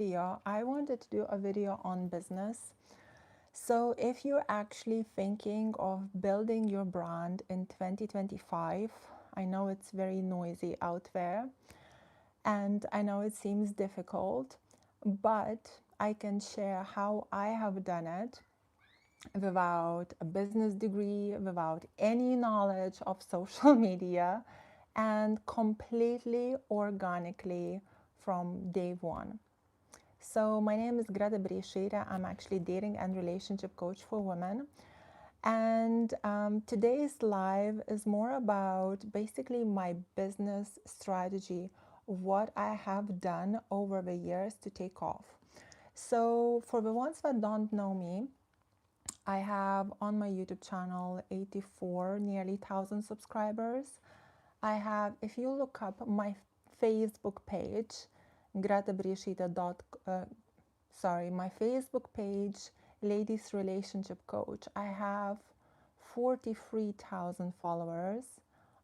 video, I wanted to do a video on business. So if you're actually thinking of building your brand in 2025, I know it's very noisy out there and I know it seems difficult, but I can share how I have done it without a business degree, without any knowledge of social media, and completely organically from day one. So my name is Greta Bereisaite. I'm actually dating and relationship coach for women. And today's live is more about basically my business strategy, what I have done over the years to take off. So for the ones that don't know me, I have on my YouTube channel 84, nearly 1,000 subscribers. I have, if you look up my Facebook page, Greta Bereisaite my Facebook page, Ladies Relationship Coach, I have 43,000 followers.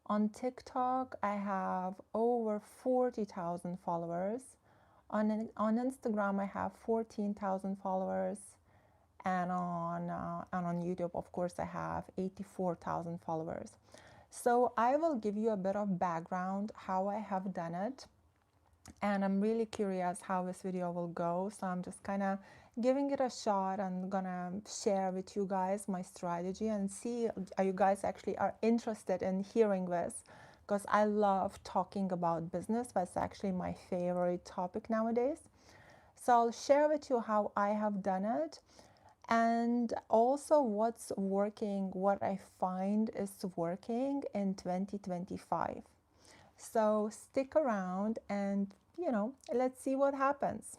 On TikTok, I have over 40,000 followers. On Instagram, I have 14,000 followers. And on YouTube, of course, I have 84,000 followers. So I will give you a bit of background how I have done it, and I'm really curious how this video will go. So I'm just kind of giving it a shot and gonna share with you guys my strategy and see are you guys actually are interested in hearing this, because I love talking about business. That's actually my favorite topic nowadays. So I'll share with you how I have done it, and also what's working, what I find is working in 2025. So stick around and, let's see what happens.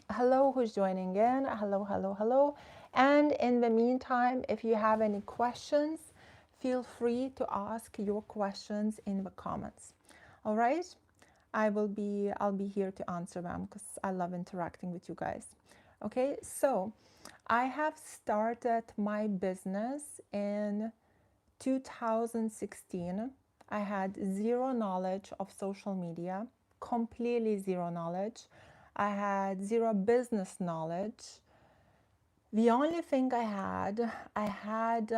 Hello, who's joining in? Hello, hello, hello. And in the meantime, if you have any questions, feel free to ask your questions in the comments. All right? I'll be here to answer them because I love interacting with you guys. Okay, so I have started my business in 2016. I had zero knowledge of social media, completely zero knowledge. I had zero business knowledge. The only thing I had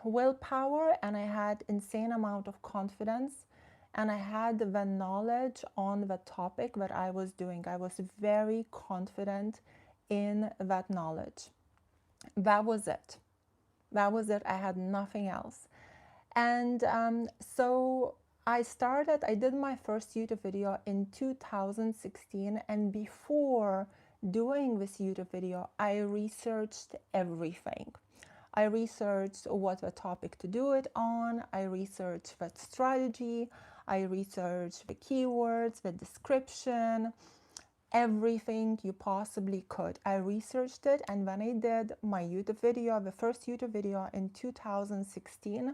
willpower, and I had insane amount of confidence, and I had the knowledge on the topic that I was doing. I was very confident in that knowledge. That was it. That was it. I had nothing else. And so I did my first YouTube video in 2016. And before doing this YouTube video, I researched everything. I researched what the topic to do it on. I researched the strategy. I researched the keywords, the description, everything you possibly could. I researched it, and when I did my YouTube video, the first YouTube video in 2016,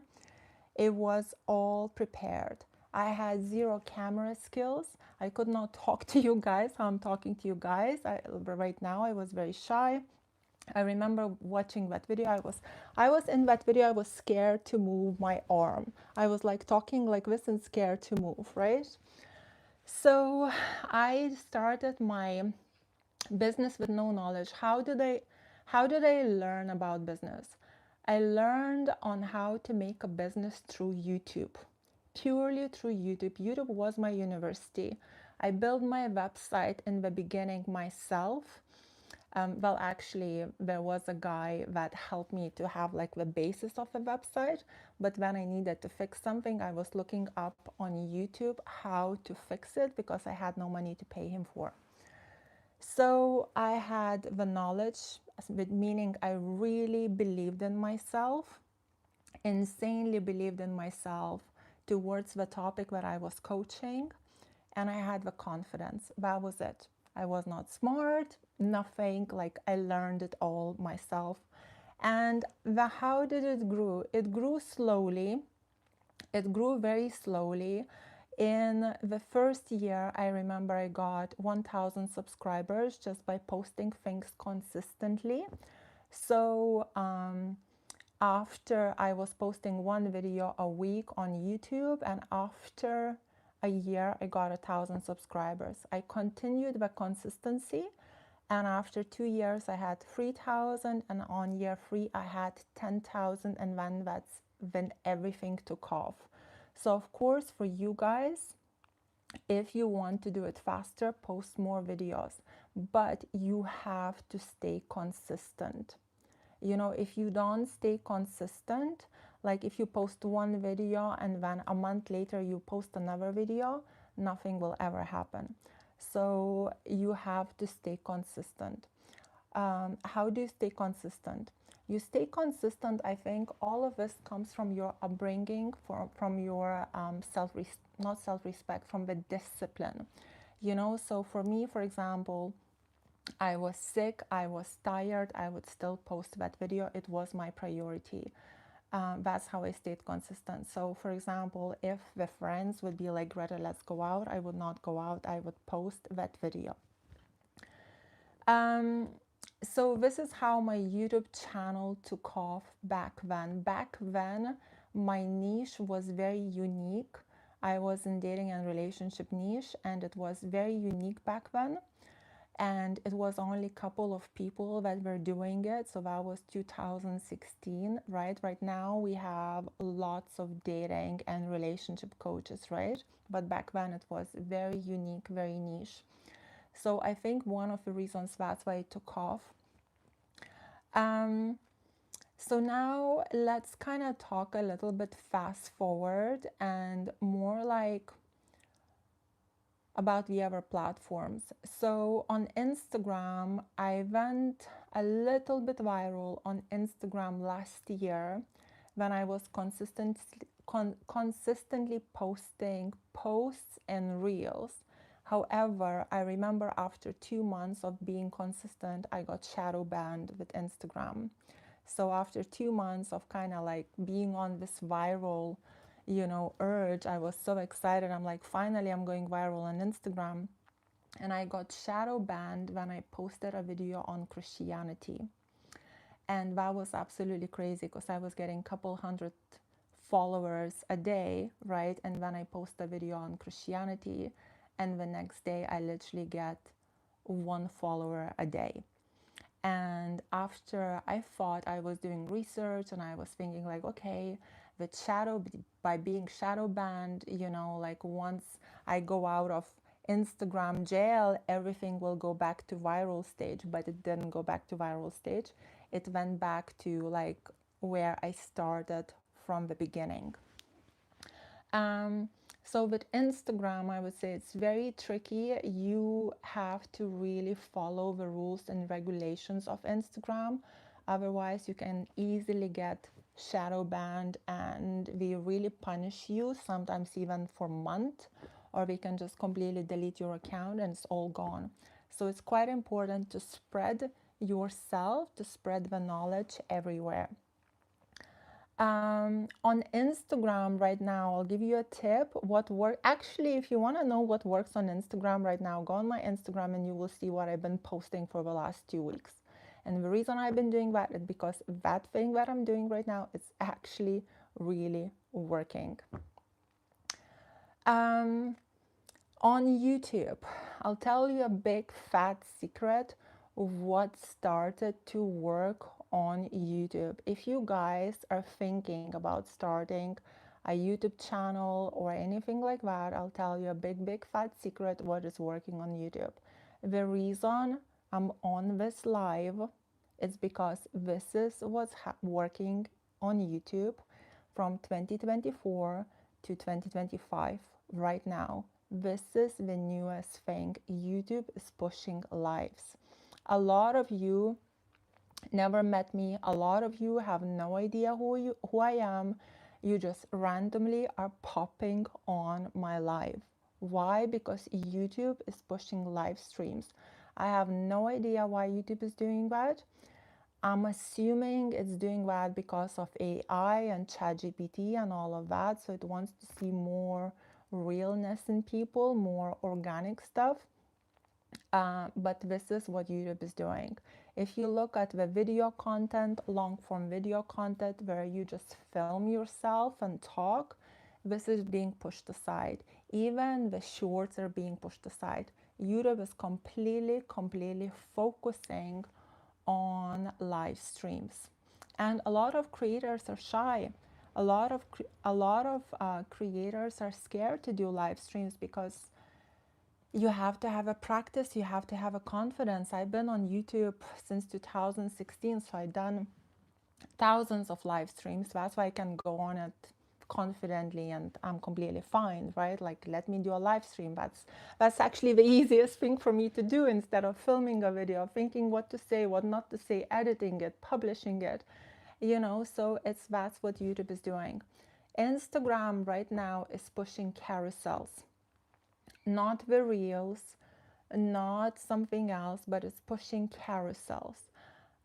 it was all prepared. I had zero camera skills. I could not talk to you guys how I'm talking to you guys. Right now I was very shy. I remember watching that video. I was in that video. I was scared to move my arm. I was like talking like this and scared to move, right? So I started my business with no knowledge. How did I learn about business? I learned on how to make a business through YouTube, purely through YouTube. YouTube was my university. I built my website in the beginning myself. Well, actually, there was a guy that helped me to have like the basis of the website. But when I needed to fix something, I was looking up on YouTube how to fix it because I had no money to pay him for. So I had the knowledge, meaning I really believed in myself, insanely believed in myself towards the topic that I was coaching, and I had the confidence. That was it. I was not smart, nothing, like I learned it all myself. And how did it grow? It grew slowly. It grew very slowly. In the first year, I remember I got 1,000 subscribers just by posting things consistently. So after I was posting one video a week on YouTube, and after a year, I got 1,000 subscribers. I continued the consistency, and after 2 years, I had 3,000, and on year 3, I had 10,000, and then that's when everything took off. So of course, for you guys, if you want to do it faster, post more videos, but you have to stay consistent. You know, if you don't stay consistent, like if you post one video and then a month later you post another video, nothing will ever happen. So you have to stay consistent. How do you stay consistent? You stay consistent, I think all of this comes from your upbringing, from your not self-respect, from the discipline. You know, so for me, for example, I was sick, I was tired, I would still post that video. It was my priority. That's how I stayed consistent. So for example, if the friends would be like, Greta, let's go out, I would not go out, I would post that video. So this is how my YouTube channel took off back then. Back then, my niche was very unique. I was in dating and relationship niche, and it was very unique back then. And it was only a couple of people that were doing it. So that was 2016, right? Right now we have lots of dating and relationship coaches, right? But back then it was very unique, very niche. So I think one of the reasons that's why it took off. So now let's kind of talk a little bit fast forward and more like about the other platforms. So on Instagram, I went a little bit viral on Instagram last year when I was consistently posting posts and reels. However, I remember after 2 months of being consistent, I got shadow banned with Instagram. So after 2 months of kind of like being on this viral, you know, urge, I was so excited. I'm like, finally, I'm going viral on Instagram. And I got shadow banned when I posted a video on Christianity. And that was absolutely crazy because I was getting a couple hundred followers a day, right? And then I post a video on Christianity, and the next day I literally get 1 follower a day. And after I thought, I was doing research and I was thinking like, okay, by being shadow banned, you know, like once I go out of Instagram jail, everything will go back to viral stage. But it didn't go back to viral stage. It went back to like where I started from the beginning. So with Instagram, I would say it's very tricky. You have to really follow the rules and regulations of Instagram. Otherwise, you can easily get shadow banned, and they really punish you, sometimes even for months, or they can just completely delete your account and it's all gone. So it's quite important to spread yourself, to spread the knowledge everywhere. On Instagram right now, I'll give you a tip. Actually, if you want to know what works on Instagram right now, go on my Instagram and you will see what I've been posting for the last 2 weeks. And the reason I've been doing that is because that thing that I'm doing right now is actually really working. On YouTube, I'll tell you a big fat secret of what started to work on YouTube. If you guys are thinking about starting a YouTube channel or anything like that, I'll tell you a big fat secret what is working on YouTube. The reason I'm on this live is because this is what's working on YouTube from 2024 to 2025 right now. This is the newest thing. YouTube is pushing lives. A lot of you never met me. A lot of you have no idea who I am. You just randomly are popping on my live. Why? Because YouTube is pushing live streams. I have no idea why YouTube is doing that. I'm assuming it's doing that because of AI and ChatGPT and all of that. So it wants to see more realness in people, more organic stuff. But this is what YouTube is doing. If you look at the video content, long form video content where you just film yourself and talk, this is being pushed aside. Even the shorts are being pushed aside. YouTube is completely focusing on live streams, and a lot of creators are shy. A lot of creators are scared to do live streams because you have to have a practice, you have to have a confidence. I've been on YouTube since 2016, so I've done thousands of live streams. That's why I can go on it confidently and I'm completely fine, right? Like, let me do a live stream. That's actually the easiest thing for me to do, instead of filming a video, thinking what to say, what not to say, editing it, publishing it, so that's what YouTube is doing. Instagram right now is pushing carousels, not the reels, not something else, but it's pushing carousels.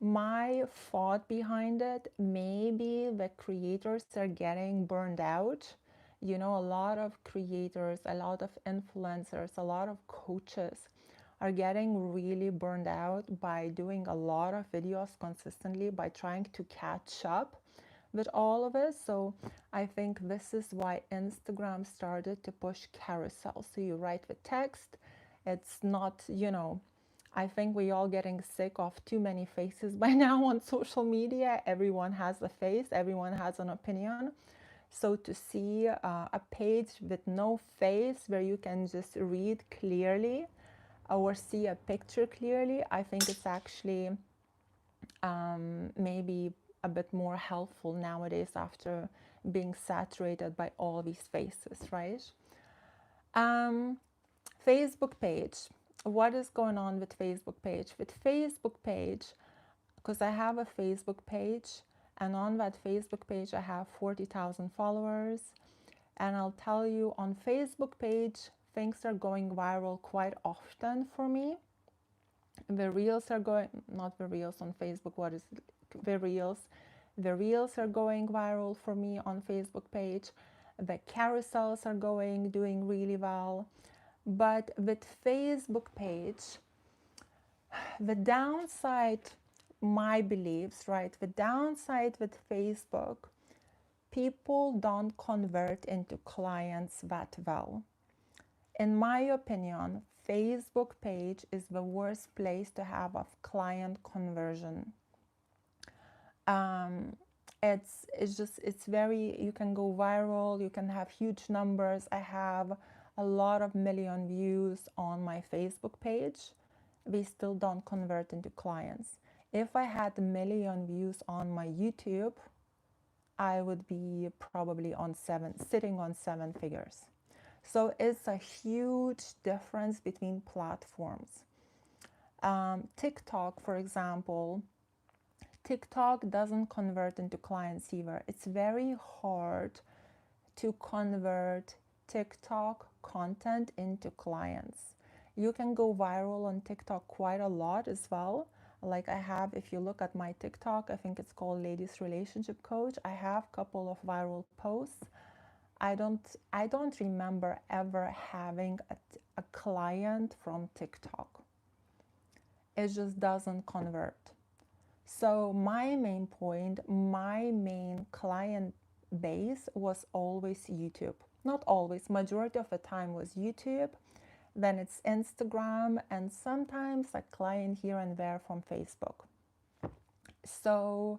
My thought behind it, maybe the creators are getting burned out. A lot of creators, a lot of influencers, a lot of coaches are getting really burned out by doing a lot of videos consistently, by trying to catch up with all of it. So I think this is why Instagram started to push carousel. So you write the text. It's not, I think we all getting sick of too many faces by now on social media. Everyone has a face, everyone has an opinion. So to see a page with no face where you can just read clearly or see a picture clearly, I think it's actually maybe a bit more helpful nowadays after being saturated by all these faces, right? Um, Facebook page. What is going on with Facebook page? With Facebook page, because I have a Facebook page, and on that Facebook page I have 40,000 followers, and I'll tell you, on Facebook page things are going viral quite often for me. The reels are going, not the reels on Facebook, what is it? The reels. The reels are going viral for me on Facebook page. The carousels are doing really well. But with Facebook page, the downside, my beliefs, right? The downside with Facebook, people don't convert into clients that well. In my opinion, Facebook page is the worst place to have a client conversion. It's very, you can go viral, you can have huge numbers. I have a lot of million views on my Facebook page. We still don't convert into clients. If I had a million views on my YouTube, I would be probably sitting on 7 figures. So it's a huge difference between platforms. TikTok, for example, TikTok doesn't convert into clients either. It's very hard to convert TikTok content into clients. You can go viral on TikTok quite a lot as well. Like I have, if you look at my TikTok, I think it's called Ladies Relationship Coach. I have a couple of viral posts. I don't remember ever having a client from TikTok. It just doesn't convert. So my main point, my main client base was always YouTube. Not always, majority of the time was YouTube. Then it's Instagram, and sometimes a client here and there from Facebook. So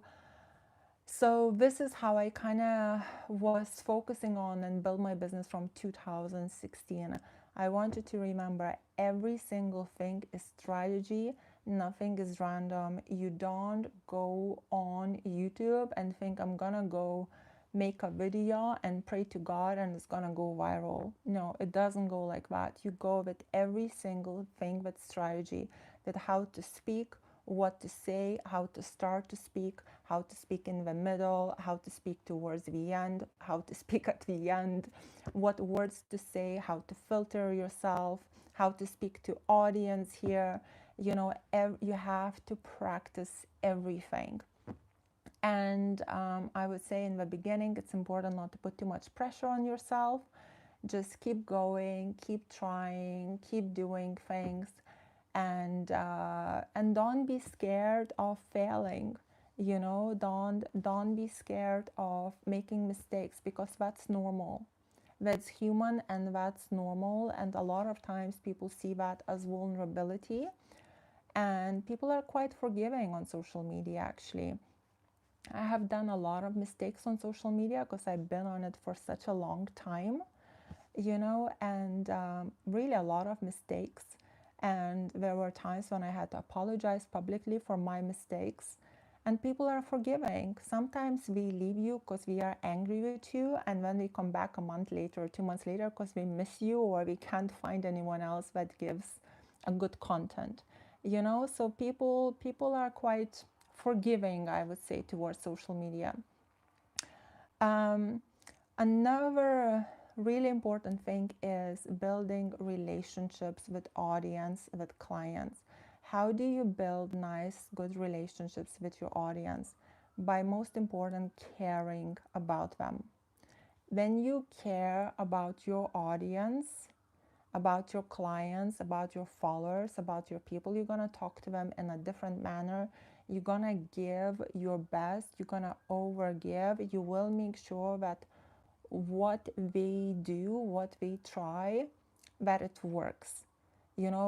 this is how I kind of was focusing on and build my business from 2016. I wanted to remember every single thing is strategy. Nothing is random. You don't go on YouTube and think, I'm gonna go make a video and pray to God and it's gonna go viral. No, it doesn't go like that. You go with every single thing with strategy, that how to speak, what to say, how to start to speak, how to speak in the middle, how to speak towards the end, how to speak at the end, what words to say, how to filter yourself, how to speak to audience here. You have to practice everything. And I would say in the beginning, it's important not to put too much pressure on yourself. Just keep going, keep trying, keep doing things, and don't be scared of failing. Don't be scared of making mistakes, because that's normal. That's human and that's normal. And a lot of times people see that as vulnerability. And people are quite forgiving on social media, actually. I have done a lot of mistakes on social media because I've been on it for such a long time, and really a lot of mistakes. And there were times when I had to apologize publicly for my mistakes. And people are forgiving. Sometimes we leave you because we are angry with you, and then we come back a month later or 2 months later because we miss you or we can't find anyone else that gives a good content. So people are quite forgiving, I would say, towards social media. Um, Another really important thing is building relationships with audience, with clients. How do you build nice, good relationships with your audience? By most important, caring about them. When you care about your audience, about your clients, about your followers, about your people, you're gonna talk to them in a different manner. You're gonna give your best, you're gonna overgive. You will make sure that what they do, what they try, that it works.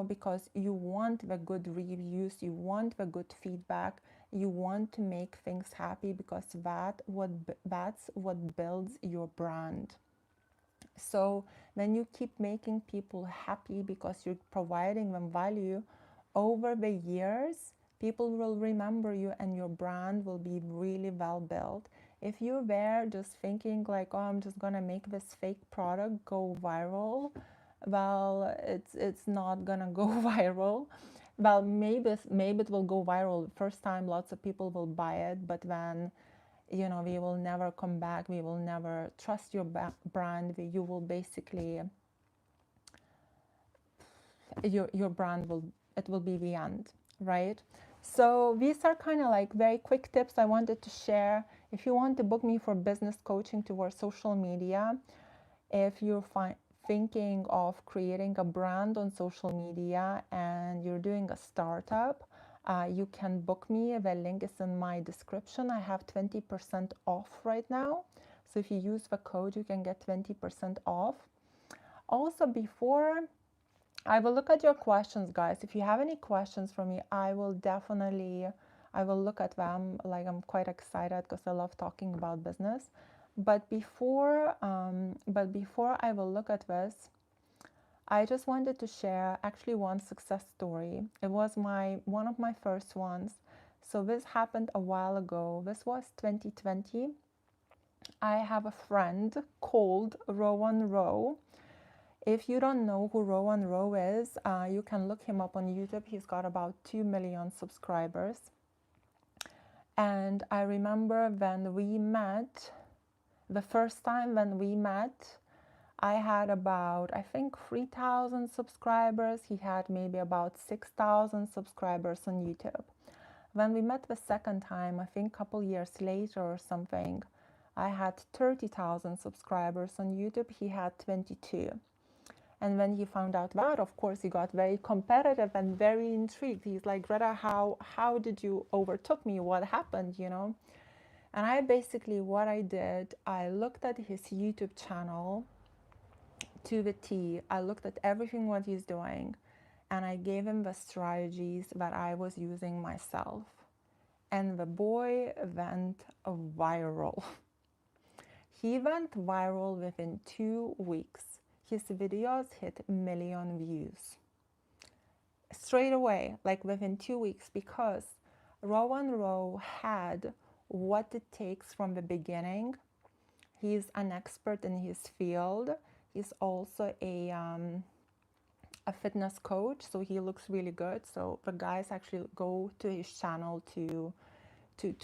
Because you want the good reviews, you want the good feedback, you want to make things happy because that's what builds your brand. So when you keep making people happy because you're providing them value over the years, people will remember you and your brand will be really well built. If you're there just thinking like, oh, I'm just gonna make this fake product go viral, well, it's not gonna go viral. Well, maybe it will go viral the first time, lots of people will buy it, but then we will never come back, we will never trust your brand. You will basically, your brand will be the end, right? So these are kind of like very quick tips I wanted to share. If you want to book me for business coaching towards social media, if you're thinking of creating a brand on social media and you're doing a startup, you can book me. The link is in my description. I have 20% off right now. So if you use the code, you can get 20% off. Also, before I will look at your questions, guys. If you have any questions for me, I will look at them. Like, I'm quite excited because I love talking about business. But before I will look at this, I just wanted to share actually one success story. It was one of my first ones. So this happened a while ago. This was 2020. I have a friend called Rowan Row. If you don't know who Rowan Row is, you can look him up on YouTube. He's got about 2 million subscribers. And I remember when we met, the first time when we met, I had about, I think, 3,000 subscribers. He had maybe about 6,000 subscribers on YouTube. When we met the second time, I think a couple years later or something, I had 30,000 subscribers on YouTube. He had 22. And when he found out that, of course, he got very competitive and very intrigued. He's like, Greta, how did you overtook me? What happened, And I basically, what I did, I looked at his YouTube channel to the T. I looked at everything what he's doing, and I gave him the strategies that I was using myself. And the boy went viral. He went viral within 2 weeks. His videos hit 1 million views. Straight away, like within 2 weeks, because Rowan Row had what it takes from the beginning. He's an expert in his field. He's also a fitness coach, so he looks really good. So the guys actually go to his channel to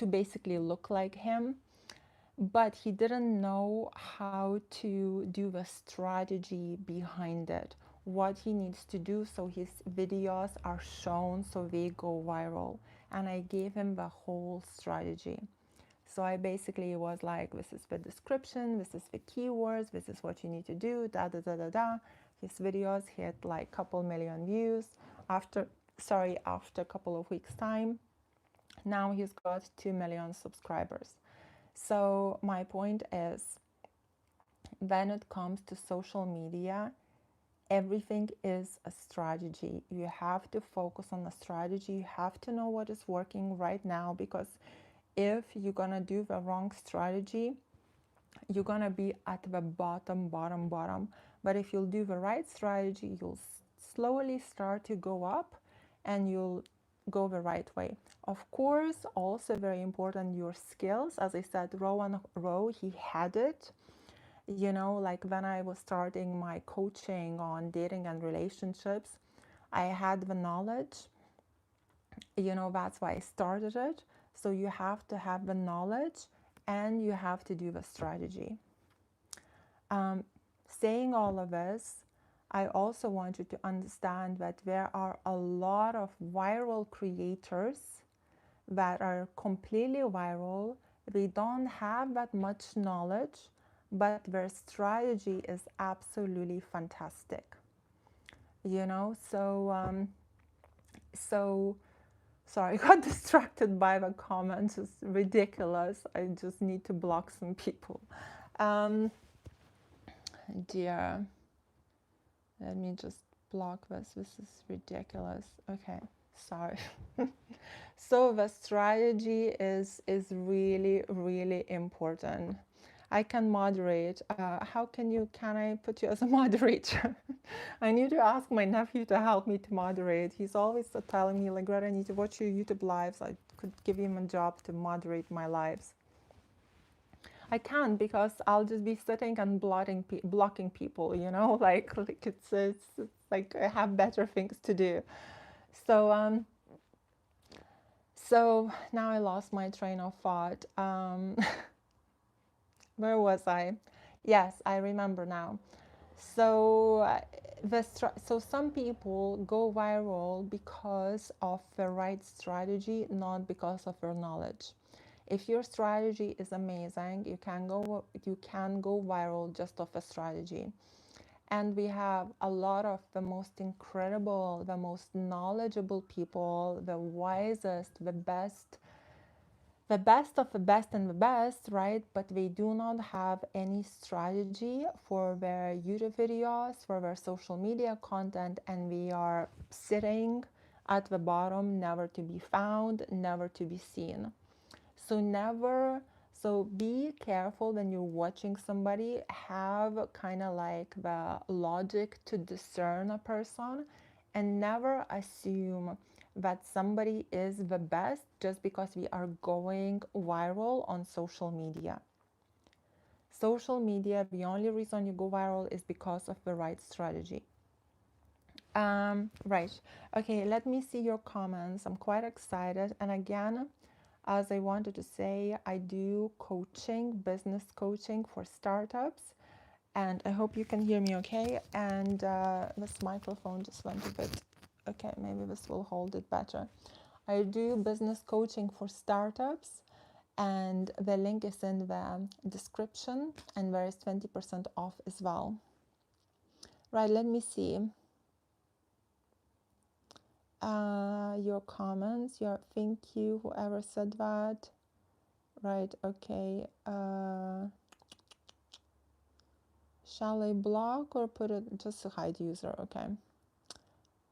basically look like him. But he didn't know how to do the strategy behind it, what he needs to do so his videos are shown so they go viral. And I gave him the whole strategy. So I basically was like, this is the description, this is the keywords, this is what you need to do, da da da da da. His videos hit like a couple million views after a couple of weeks time. Now he's got 2 million subscribers. So my point is, when it comes to social media, everything is a strategy. You have to focus on the strategy. You have to know what is working right now, because if you're gonna do the wrong strategy, you're gonna be at the bottom. But if you'll do the right strategy, you'll slowly start to go up and you'll go the right way. Of course, also very important, your skills. As I said, Rowan Row, he had it. You know, like when I was starting my coaching on dating and relationships, I had the knowledge. You know, that's why I started it. So you have to have the knowledge and you have to do the strategy. Saying all of this, I also want you to understand that there are a lot of viral creators that are completely viral. They don't have that much knowledge, but their strategy is absolutely fantastic. You know, so sorry, I got distracted by the comments. It's ridiculous. I just need to block some people. Dear, let me just block this. This is ridiculous. Okay, sorry. So the strategy is really important. I can moderate. How can I put you as a moderator? I need to ask my nephew to help me to moderate. He's always telling me, like, Greta, I need to watch your YouTube lives. I could give him a job to moderate my lives. I can't, because I'll just be sitting and blocking people, you know, like it's like I have better things to do. So so now I lost my train of thought. Where was I? Yes, I remember now. So so some people go viral because of the right strategy, not because of their knowledge. If your strategy is amazing, you can go viral just off a strategy. And we have a lot of the most incredible, the most knowledgeable people, the wisest, the best of the best and the best, right? But they do not have any strategy for their YouTube videos, for their social media content, and we are sitting at the bottom, never to be found, never to be seen. So be careful when you're watching somebody. Have kind of like the logic to discern a person, and never assume that somebody is the best just because we are going viral on social media. Social media, the only reason you go viral is because of the right strategy. Right. Okay, let me see your comments. I'm quite excited. And again, as I wanted to say, I do coaching, business coaching for startups. And I hope you can hear me okay. And this microphone just went a bit, okay, maybe this will hold it better. I do business coaching for startups, and the link is in the description, and there is 20% off as well. Right, let me see. Your comments, thank you, whoever said that. Right, okay. Shall I block or put it just to hide user? Okay.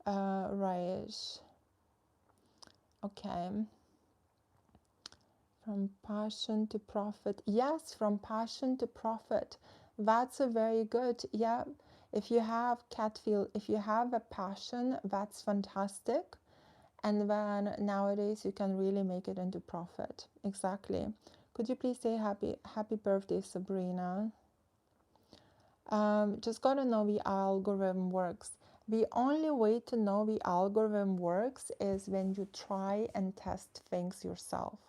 Right. Okay. From passion to profit. Yes, from passion to profit. That's a very good, yeah. If you have if you have a passion, that's fantastic. And then nowadays you can really make it into profit. Exactly. Could you please say happy birthday, Sabrina? Just gotta know the algorithm works. The only way to know the algorithm works is when you try and test things yourself.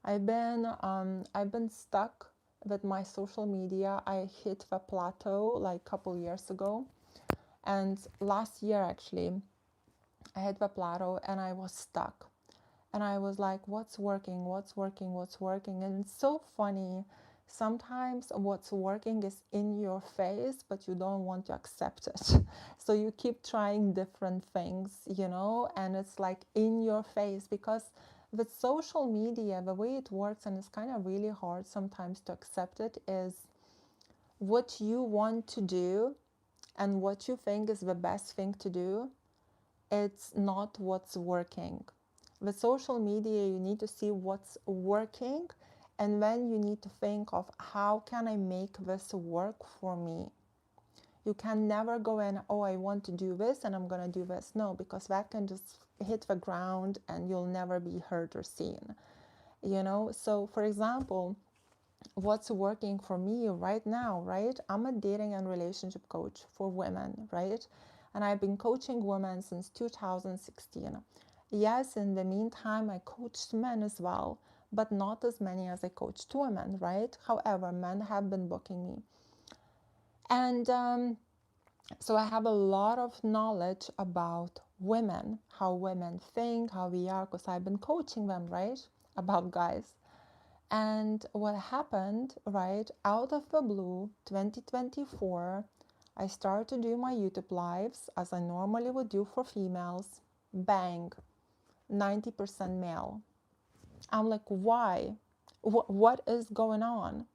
I've been stuck with my social media. I hit the plateau like a couple years ago, and last year actually I hit the plateau and I was stuck, and I was like, what's working, and it's so funny. Sometimes what's working is in your face, but you don't want to accept it. So you keep trying different things, you know, and it's like in your face, because with social media, the way it works, and it's kind of really hard sometimes to accept it, is what you want to do and what you think is the best thing to do, it's not what's working. With social media, you need to see what's working, and then you need to think of how can I make this work for me. You can never go in, oh, I want to do this and I'm going to do this. No, because that can just hit the ground and you'll never be heard or seen. So for example, what's working for me right now, right? I'm a dating and relationship coach for women, right? And I've been coaching women since 2016. Yes, in the meantime, I coached men as well, but not as many as I coached women, right? However, men have been booking me. And so I have a lot of knowledge about women, how women think, how we are, because I've been coaching them, right? About guys. And what happened, right, out of the blue, 2024, I started to do my YouTube lives as I normally would do for females. Bang, 90% male. I'm like, why? What is going on?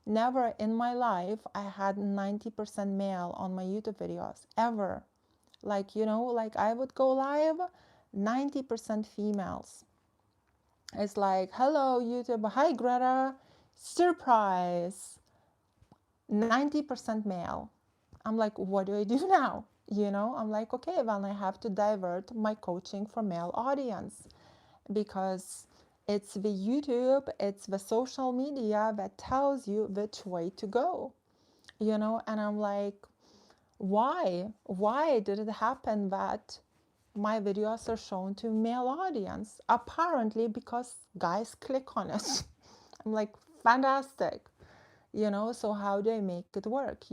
Never in my life I had 90% male on my YouTube videos, ever. Like, like I would go live, 90% females. It's like, hello YouTube, hi Greta, surprise, 90% male. I'm like, what do I do now? I'm like, okay, well, I have to divert my coaching for male audience, because it's the YouTube, it's the social media that tells you which way to go, and I'm like, why did it happen that my videos are shown to male audience? Apparently because guys click on it. I'm like, fantastic, so how do I make it work,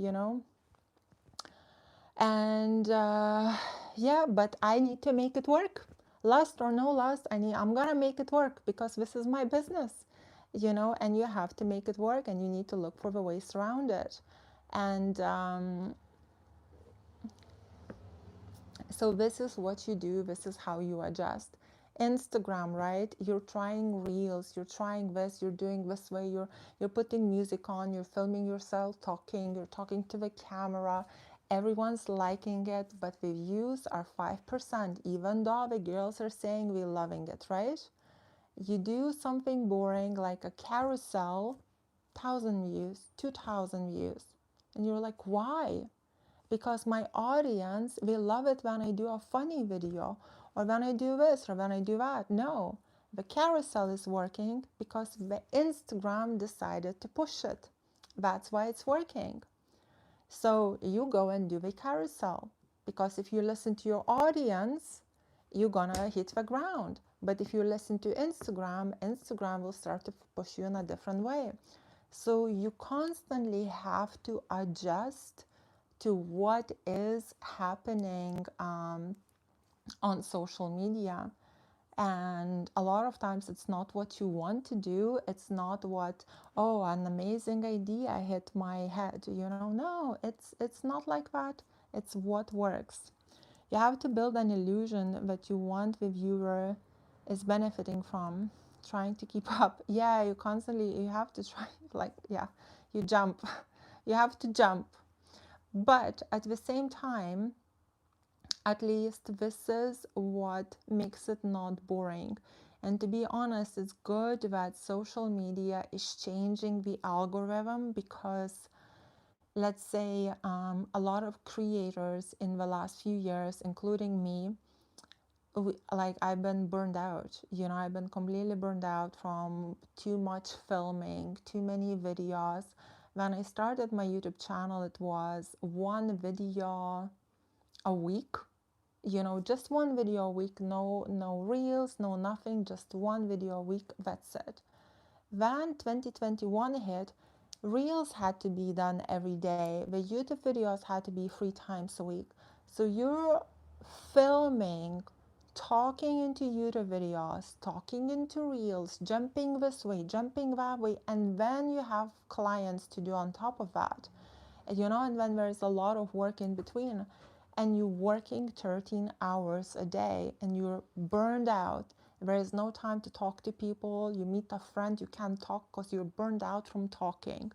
and yeah, but I need to make it work, lust or no lust. I'm gonna make it work because this is my business, and you have to make it work, and you need to look for the ways around it. And so this is what you do, this is how you adjust. Instagram, right? You're trying reels, you're trying this, you're doing this way, you're putting music on, you're filming yourself talking, you're talking to the camera. Everyone's liking it, but the views are 5%, even though the girls are saying we're loving it, right? You do something boring like a carousel, 1,000 views, 2,000 views, and you're like, why? Because my audience will love it when I do a funny video, or when I do this, or when I do that. No, the carousel is working because the Instagram decided to push it. That's why it's working. So you go and do the carousel, because if you listen to your audience, you're gonna hit the ground. But if you listen to Instagram, Instagram will start to push you in a different way. So you constantly have to adjust to what is happening on social media. And a lot of times it's not what you want to do. It's not what, oh, an amazing idea hit my head, No, it's not like that. It's what works. You have to build an illusion that you want the viewer is benefiting from, trying to keep up. Yeah, you have to try, like, yeah, you jump. You have to jump. But at the same time, at least this is what makes it not boring. And to be honest, it's good that social media is changing the algorithm, because let's say a lot of creators in the last few years, including me, like I've been burned out. I've been completely burned out from too much filming, too many videos. When I started my YouTube channel, it was one video a week, just one video a week, no reels, no nothing, just one video a week, that's it. Then 2021 hit, reels had to be done every day, the YouTube videos had to be 3 times a week. So you're filming, talking into YouTube videos, talking into reels, jumping this way, jumping that way, and then you have clients to do on top of that, and then there's a lot of work in between, and you're working 13 hours a day and you're burned out. There is no time to talk to people. You meet a friend, you can't talk because you're burned out from talking.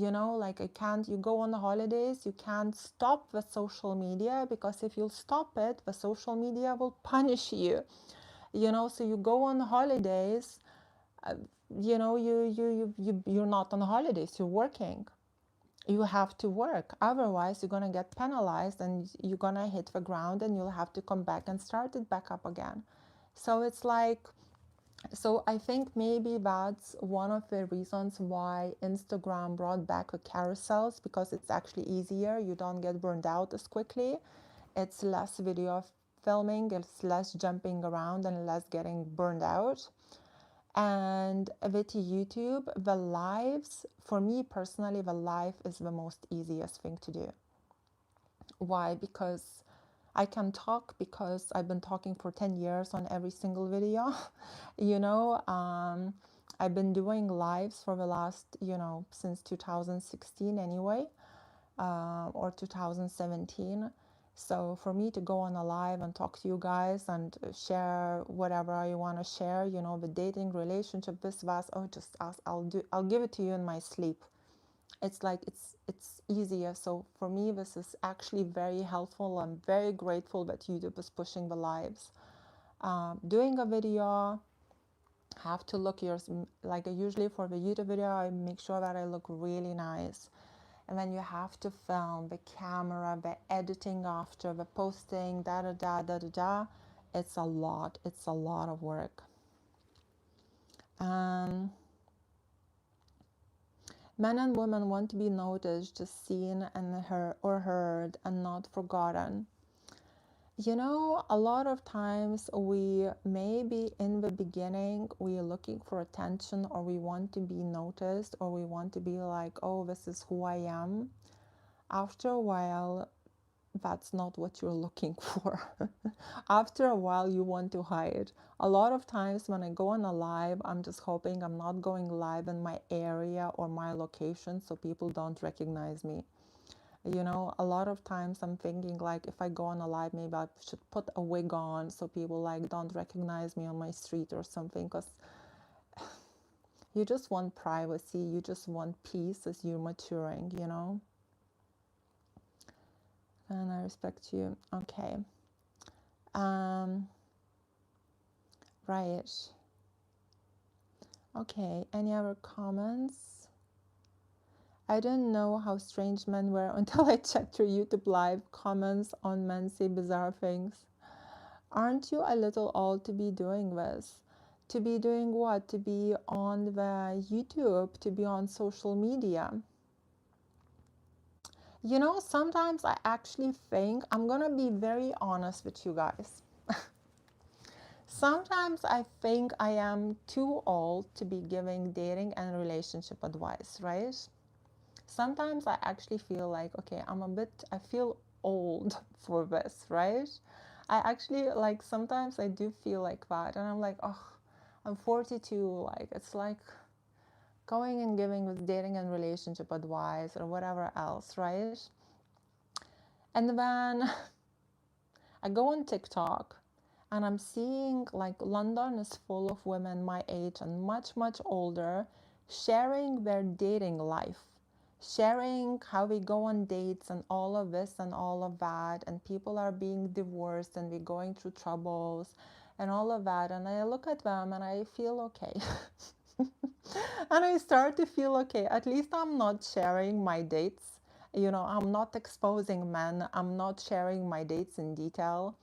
You know, like I can't, you go on the holidays, you can't stop the social media, because if you'll stop it, the social media will punish you. You know, so you go on holidays, uh, you know, you're not on holidays, you're working. You have to work, otherwise you're gonna get penalized and you're gonna hit the ground and you'll have to come back and start it back up again. So it's like, so I think maybe that's one of the reasons why Instagram brought back the carousels, because it's actually easier. You don't get burned out as quickly. It's less video filming, it's less jumping around and less getting burned out. And with YouTube, the lives, for me personally, the live is the most easiest thing to do. Why? Because I can talk, because I've been talking for 10 years on every single video. you know, I've been doing lives for the last, you know, since 2016 anyway, or 2017. So for me to go on a live and talk to you guys and share whatever I want to share, you know, the dating, relationship, this, that, oh, just ask, I'll give it to you in my sleep. It's like it's easier. So for me, this is actually very helpful. I'm very grateful that YouTube is pushing the lives. Doing a video, have to look yours, like usually for the YouTube video, I make sure that I look really nice. And then you have to film the camera, the editing after, the posting, da da da da da da. It's a lot. It's a lot of work. Men and women want to be noticed, just seen and heard and not forgotten. You know, a lot of times we maybe in the beginning we are looking for attention, or we want to be noticed, or we want to be like, oh, this is who I am. After a while, that's not what you're looking for. After a while, you want to hide. A lot of times when I go on a live, I'm just hoping I'm not going live in my area or my location so people don't recognize me. You know, a lot of times I'm thinking like, if I go on a live, maybe I should put a wig on so people like don't recognize me on my street or something, because you just want privacy, you just want peace as you're maturing, you know. And I respect you. Okay. Right. Okay, any other comments? I didn't know how strange men were until I checked your YouTube live comments on men say bizarre things. Aren't you a little old to be doing this? To be doing what? To be on the YouTube, to be on social media. You know, sometimes I actually think, I'm gonna be very honest with you guys. Sometimes I think I am too old to be giving dating and relationship advice, right? Sometimes I actually feel like, okay, I feel old for this, right? I actually, like, sometimes I do feel like that. And I'm like, oh, I'm 42. Like, it's like going and giving with dating and relationship advice or whatever else, right? And then I go on TikTok and I'm seeing like London is full of women my age and much, much older sharing their dating life, sharing how we go on dates and all of this and all of that. And people are being divorced and we're going through troubles and all of that. And I look at them and I feel okay. And I start to feel okay. At least I'm not sharing my dates. You know, I'm not exposing men. I'm not sharing my dates in detail.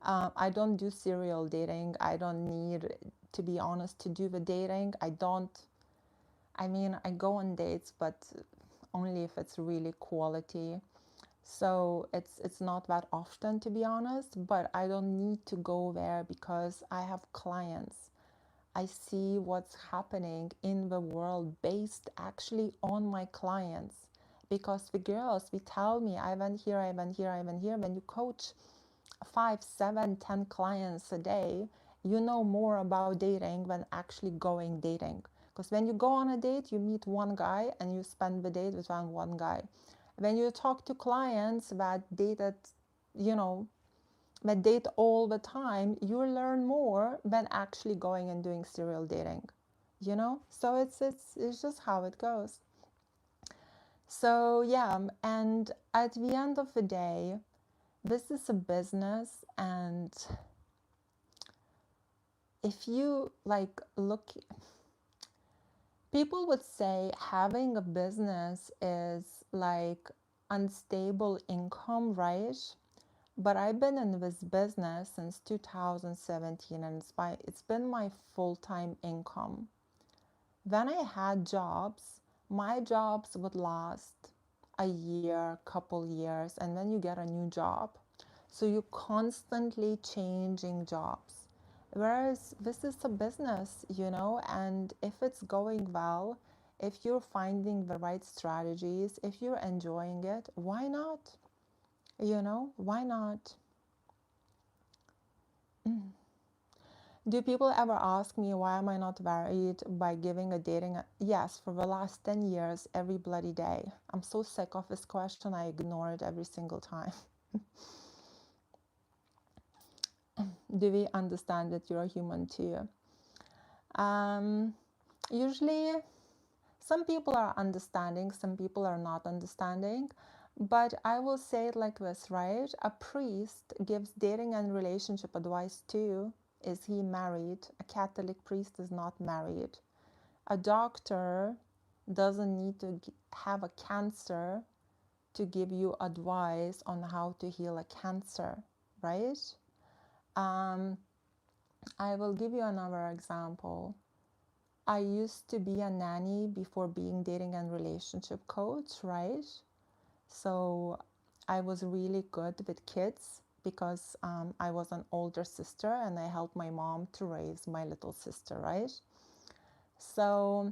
I don't do serial dating. I don't need, to be honest, to do the dating. I mean, I go on dates, but only if it's really quality. So it's not that often, to be honest, but I don't need to go there because I have clients. I see what's happening in the world based actually on my clients. Because the girls, we tell me, I went here, I went here, I went here. When you coach 5, 7, 10 clients a day, you know more about dating than actually going dating. Because when you go on a date, you meet one guy and you spend the date with one guy. When you talk to clients that dated, you know, that date all the time, you learn more than actually going and doing serial dating, you know. So it's just how it goes. So yeah, and at the end of the day, this is a business, and if you like look, people would say having a business is like unstable income, right? But I've been in this business since 2017, and it's been my full-time income. When I had jobs, my jobs would last a year, couple years, and then you get a new job. So you're constantly changing jobs. Whereas this is a business, and if it's going well, if you're finding the right strategies, if you're enjoying it, why not? Why not? Do people ever ask me why am I not married by giving a dating? Yes, for the last 10 years, every bloody day. I'm so sick of this question, I ignore it every single time. Do we understand that you're a human too? Usually, some people are understanding, some people are not understanding. But I will say it like this, right? A priest gives dating and relationship advice too. Is he married? A Catholic priest is not married. A doctor doesn't need to have a cancer to give you advice on how to heal a cancer, right? Um, I will give you another example. I used to be a nanny before being dating and relationship coach, right? So I was really good with kids because I was an older sister and I helped my mom to raise my little sister, right? So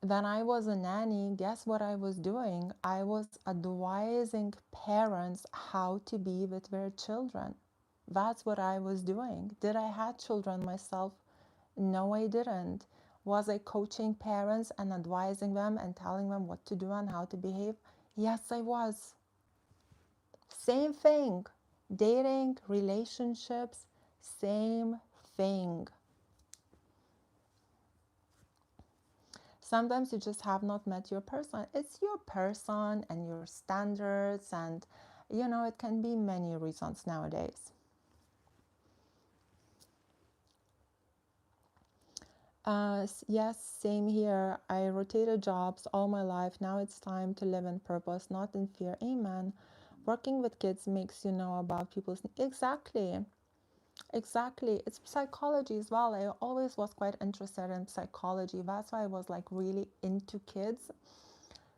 when I was a nanny, guess what I was doing? I was advising parents how to be with their children. That's what I was doing. Did I have children myself? No, I didn't. Was I coaching parents and advising them and telling them what to do and how to behave? Yes, I was. Same thing. Dating, relationships, same thing. Sometimes you just have not met your person. It's your person and your standards, and it can be many reasons nowadays. Yes, same here. I rotated jobs all my life. Now it's time to live in purpose, not in fear. Amen. Working with kids makes you know about people's. Exactly. Exactly. It's psychology as well. I always was quite interested in psychology. That's why I was like really into kids,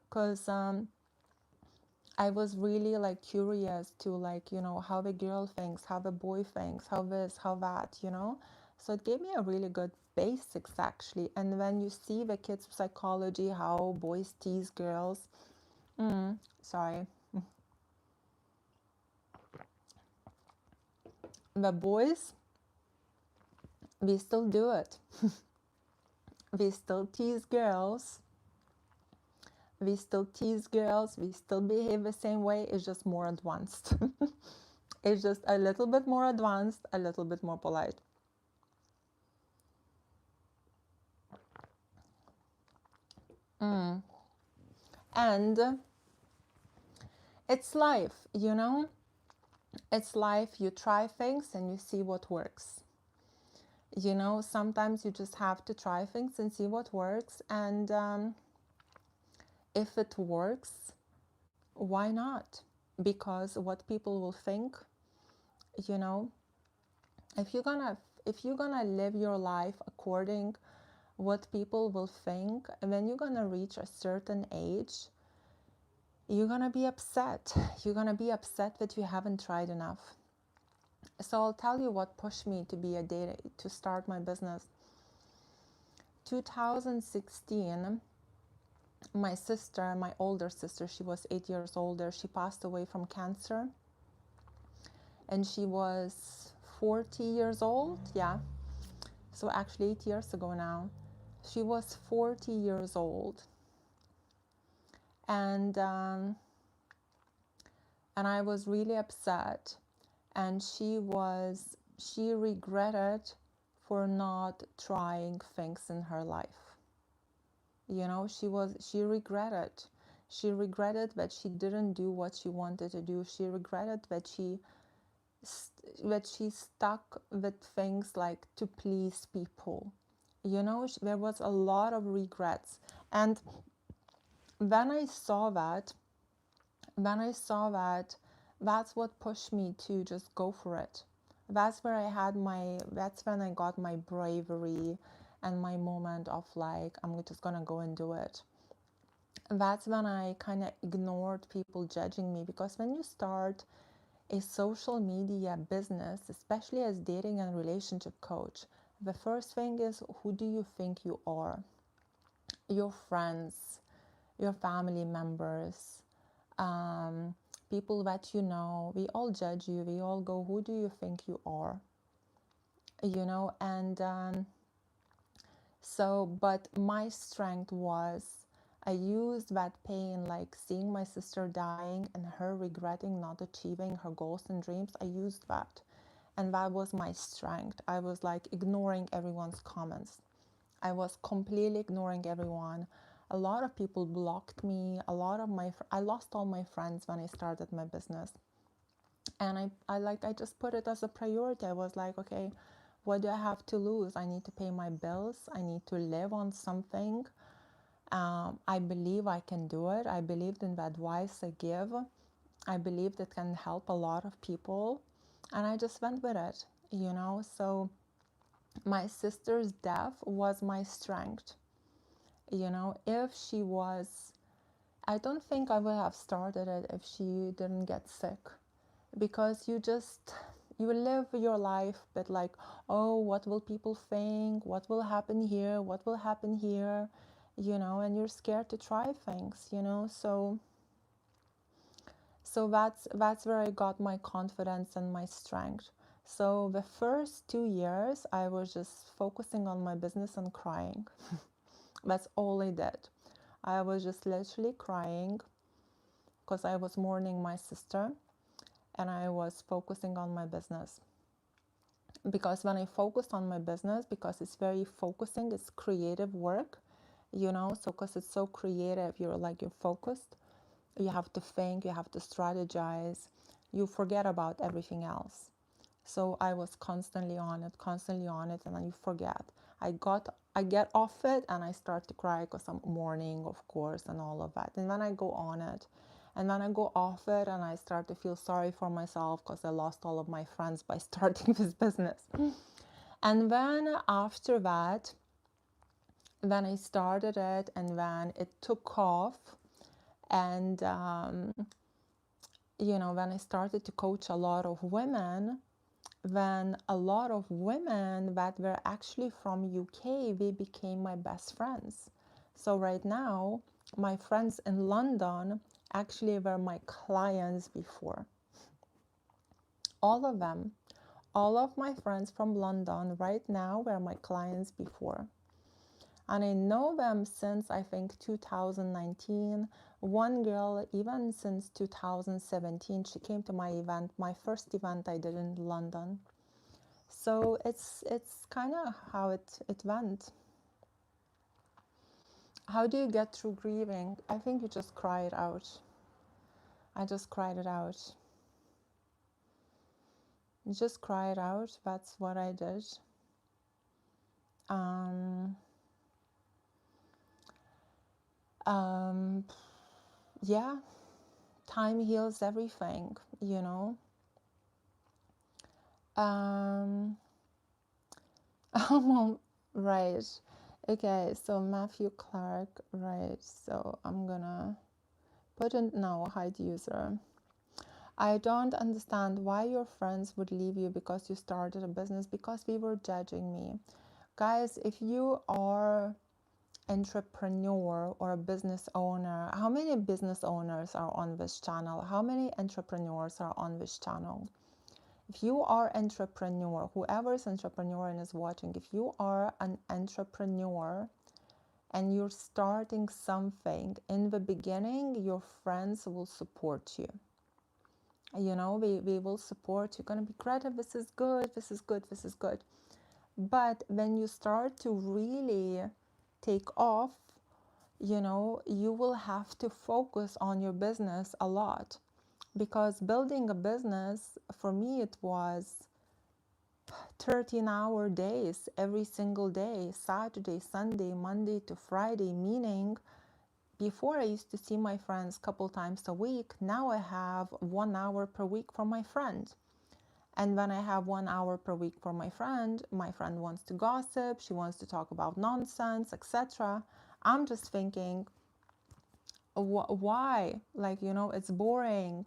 because I was really like curious to like, how the girl thinks, how the boy thinks, how this, how that. So it gave me a really good basics actually. And when you see the kids' psychology, how boys tease girls, sorry, the boys, we still do it. We still tease girls. We still tease girls. We still behave the same way. It's just more advanced. It's just a little bit more advanced, a little bit more polite. And it's life, It's life. You try things and you see what works. Sometimes you just have to try things and see what works. And if it works, why not? Because what people will think, you know, if you're gonna live your life according what people will think, and when you're gonna reach a certain age, you're gonna be upset. You're gonna be upset that you haven't tried enough. So I'll tell you what pushed me to be to start my business. 2016, my sister, my older sister, she was 8 years older. She passed away from cancer, and she was 40 years old. Yeah, so actually 8 years ago now. She was 40 years old, and I was really upset, and she regretted for not trying things in her life. She regretted. She regretted that she didn't do what she wanted to do. She regretted that she stuck with things like to please people. You know, there was a lot of regrets. And when I saw that, that's what pushed me to just go for it. That's when I got my bravery and my moment of like, I'm just gonna go and do it. That's when I kind of ignored people judging me, because when you start a social media business, especially as dating and relationship coach, the first thing is, who do you think you are? Your friends, your family members, um, people that you know, we all judge you. We all go, who do you think you are? You know, and but my strength was, I used that pain, like seeing my sister dying and her regretting not achieving her goals and dreams. I used that. And that was my strength. I was like ignoring everyone's comments. I was completely ignoring everyone. A lot of people blocked me. I lost all my friends when I started my business. And I just put it as a priority. I was like, okay, what do I have to lose? I need to pay my bills. I need to live on something. I believe I can do it. I believed in the advice I give. I believed it can help a lot of people. And I just went with it, you know? So my sister's death was my strength. You know, if she was, I don't think I would have started it if she didn't get sick, because you live your life, but like, oh, what will people think? What will happen here? What will happen here? You know, and you're scared to try things, you know? So that's where I got my confidence and my strength. So the first 2 years, I was just focusing on my business and crying. That's all I did. I was just literally crying because I was mourning my sister, and I was focusing on my business. Because when I focused on my business, because it's very focusing, it's creative work, you know, so because it's so creative, you're focused. You have to think, you have to strategize, you forget about everything else. So I was constantly on it, and then you forget. I get off it and I start to cry because I'm mourning, of course, and all of that. And then I go on it, and then I go off it and I start to feel sorry for myself because I lost all of my friends by starting this business. And then after that, then I started it, and then it took off. And you know, when I started to coach a lot of women, when a lot of women that were actually from UK, they became my best friends. So right now, my friends in London actually were my clients before. All of them, all of my friends from London right now were my clients before. And I know them since, I think, 2019. One girl, even since 2017, she came to my event, my first event I did in London. So it's kind of how it went. How do you get through grieving? I think you just cry it out. I just cried it out. You just cry it out. That's what I did. Yeah, time heals everything, you know. Right. Okay, so Matthew Clark, right. So I'm gonna put in now, hide user. I don't understand why your friends would leave you because you started a business, because we were judging me. Guys, if you are entrepreneur or a business owner, how many business owners are on this channel? How many entrepreneurs are on this channel? If you are entrepreneur, whoever is entrepreneur and is watching, if you are an entrepreneur and you're starting something, in the beginning, your friends will support you. You know, we will support you. Going to be, Greta, this is good, this is good, this is good. But when you start to really take off, you will have to focus on your business a lot, because building a business for me, it was 13-hour days every single day, Saturday, Sunday, Monday to Friday, meaning before I used to see my friends a couple times a week. Now I have 1 hour per week for my friend. And when I have 1 hour per week for my friend wants to gossip, she wants to talk about nonsense, etc. I'm just thinking, why? Like, it's boring.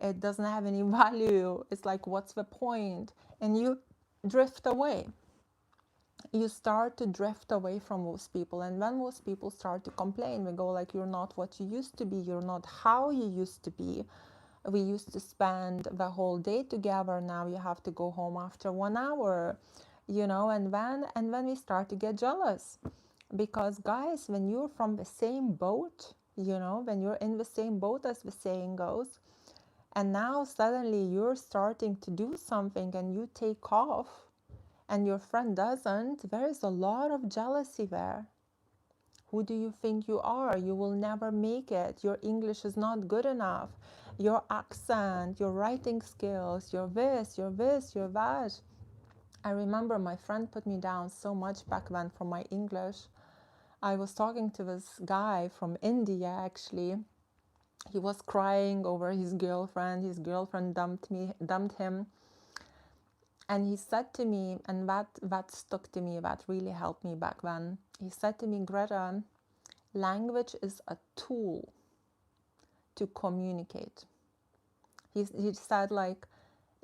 It doesn't have any value. It's like, what's the point? And you drift away. You start to drift away from most people. And when most people start to complain, we go like, you're not what you used to be. You're not how you used to be. We used to spend the whole day together. Now you have to go home after 1 hour, and when we start to get jealous. Because guys, when you're from the same boat, when you're in the same boat, as the saying goes, and now suddenly you're starting to do something and you take off and your friend doesn't, there is a lot of jealousy there. Who do you think you are? You will never make it. Your English is not good enough. Your accent, your writing skills, you're this, you're this, you're that. I remember my friend put me down so much back then for my English. I was talking to this guy from India, actually. He was crying over his girlfriend. His girlfriend dumped him. And he said to me, and that stuck to me, that really helped me back then. He said to me, Greta, language is a tool to communicate. He said, like,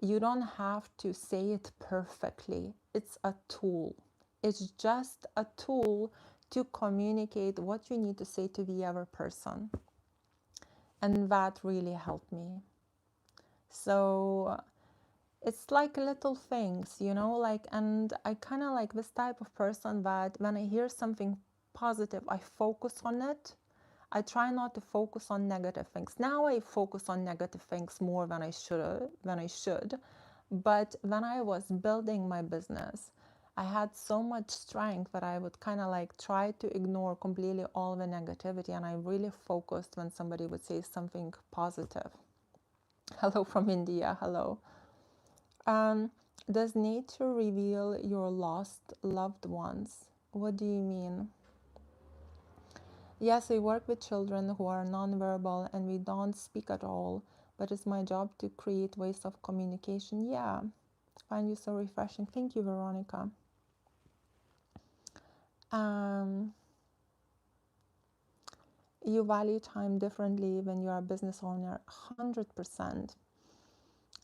you don't have to say it perfectly. It's a tool. It's just a tool to communicate what you need to say to the other person. And that really helped me. So it's like little things, and I kind of like this type of person that when I hear something positive, I focus on it. I try not to focus on negative things. Now I focus on negative things more than I should. But when I was building my business, I had so much strength that I would kind of like try to ignore completely all the negativity, and I really focused when somebody would say something positive. Hello from India, hello. Does nature reveal your lost loved ones? What do you mean? Yes, I work with children who are nonverbal and we don't speak at all, but it's my job to create ways of communication. Yeah, find you so refreshing. Thank you, Veronica. You value time differently when you're a business owner. 100%.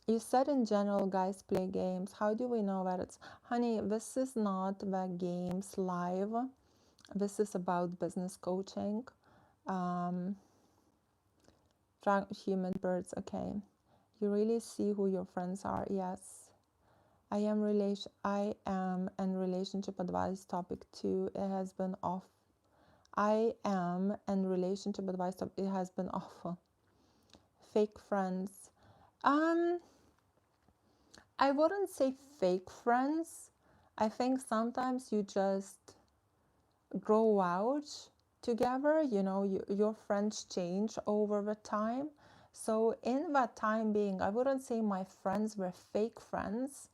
You said in general, guys play games. How do we know that it's... Honey, this is not the games live. This is about business coaching. Human birds, okay. You really see who your friends are. Yes. I am in relationship advice topic 2. It has been off. I am in relationship advice topic. It has been awful. Fake friends. I wouldn't say fake friends. I think sometimes you just grow out together. Your friends change over the time. So in that time being, I wouldn't say my friends were fake friends.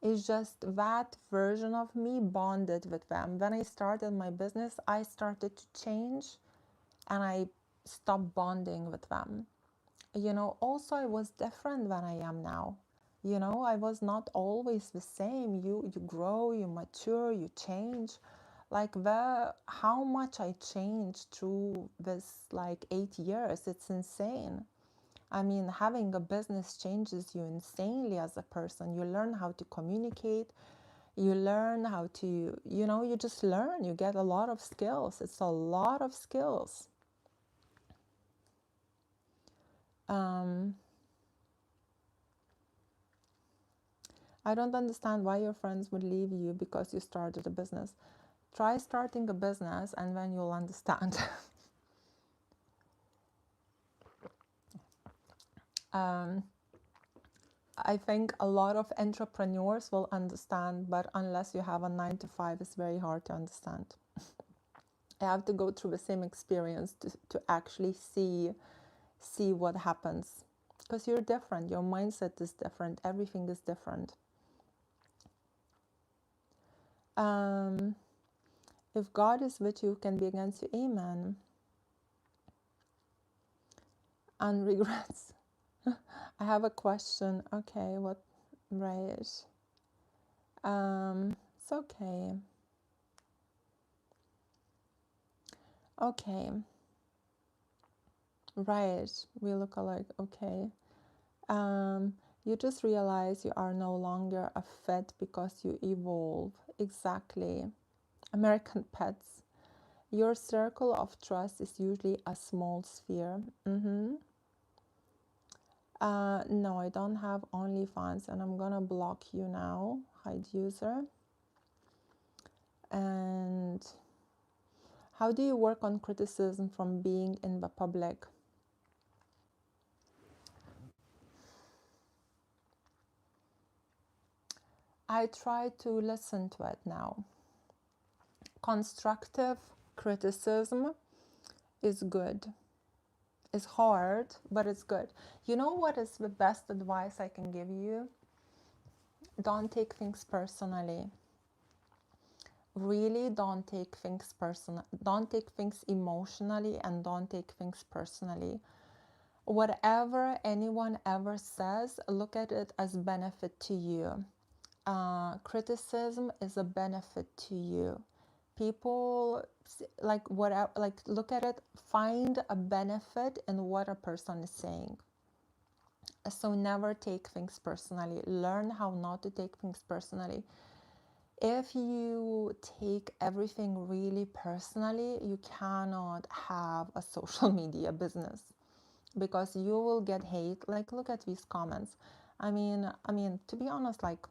It's just that version of me bonded with them. When I started my business, I started to change and I stopped bonding with them. Also I was different than I am now. I was not always the same. You grow, you mature, you change. Like how much I changed through this 8 years, it's insane. I mean, having a business changes you insanely as a person. You learn how to communicate. You learn how to, you just learn. You get a lot of skills. It's a lot of skills. I don't understand why your friends would leave you because you started a business. Try starting a business and then you'll understand. I think a lot of entrepreneurs will understand, but unless you have a 9 to 5, it's very hard to understand. I have to go through the same experience to actually see what happens, because you're different, your mindset is different, everything is different. If God is with you, who can be against you? Amen. And regrets. I have a question. Okay, what? Right. It's okay. Okay. Right. We look alike. Okay. You just realize you are no longer a pet because you evolve. Exactly. American pets. Your circle of trust is usually a small sphere. No, I don't have OnlyFans, and I'm gonna block you now. Hide user. And how do you work on criticism from being in the public? I try to listen to it now. Constructive criticism is good. It's hard, but it's good. You know what is the best advice I can give you? Don't take things personally. Really don't take things personal. Don't take things emotionally, and don't take things personally. Whatever anyone ever says, look at it as benefit to you. Criticism is a benefit to you. People like whatever, like look at it, find a benefit in what a person is saying. So never take things personally. Learn how not to take things personally. If you take everything really personally, you cannot have a social media business, because you will get hate. Like, look at these comments. I mean, to be honest, like,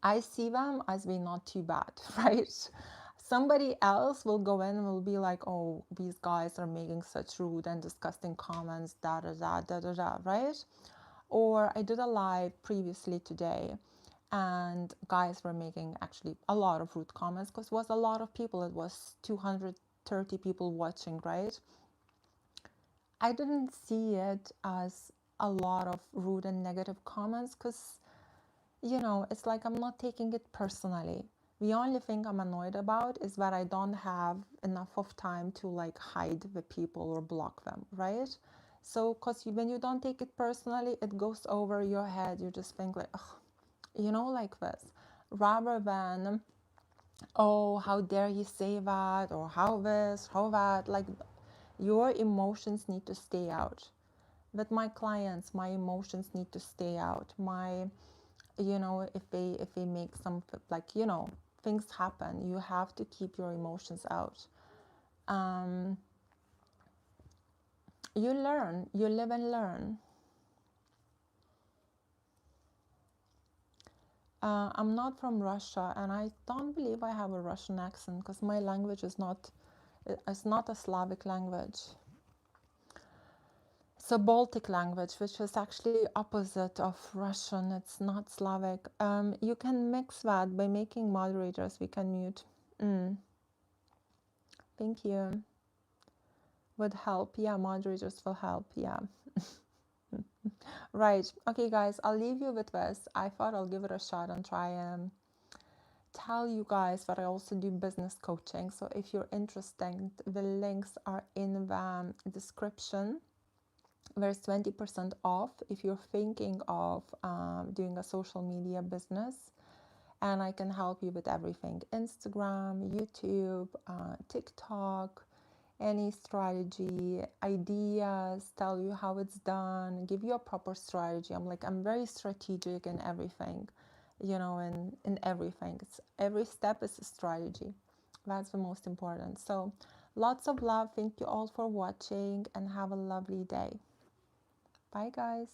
I see them as being not too bad, right? Somebody else will go in and will be like, oh, these guys are making such rude and disgusting comments, da da da da da da, right? Or I did a live previously today, and guys were making actually a lot of rude comments, because it was a lot of people. It was 230 people watching, right? I didn't see it as a lot of rude and negative comments, because, you know, it's like I'm not taking it personally. The only thing I'm annoyed about is that I don't have enough of time to like hide the people or block them, right? So, because when you don't take it personally, it goes over your head. You just think like, oh, you know, like this, rather than, oh, how dare he say that, or how this, how that. Like, your emotions need to stay out. With my clients, my emotions need to stay out. My, you know, if they make some, like, you know, things happen, you have to keep your emotions out. You learn, you live and learn. I'm not from Russia, and I don't believe I have a Russian accent, because my language is not, it's not a Slavic language. It's a Baltic language, which is actually opposite of Russian. It's not Slavic. You can mix that by making moderators. We can mute. Thank you. Would help. Yeah, moderators will help. Yeah. Right. Okay, guys, I'll leave you with this. I thought I'll give it a shot and try and tell you guys that I also do business coaching. So if you're interested, the links are in the description. There's 20% off if you're thinking of doing a social media business, and I can help you with everything: Instagram, YouTube, TikTok, any strategy, ideas, tell you how it's done, give you a proper strategy. I'm very strategic in everything, you know, in everything. It's, every step is a strategy. That's the most important. So lots of love. Thank you all for watching, and have a lovely day. Bye, guys.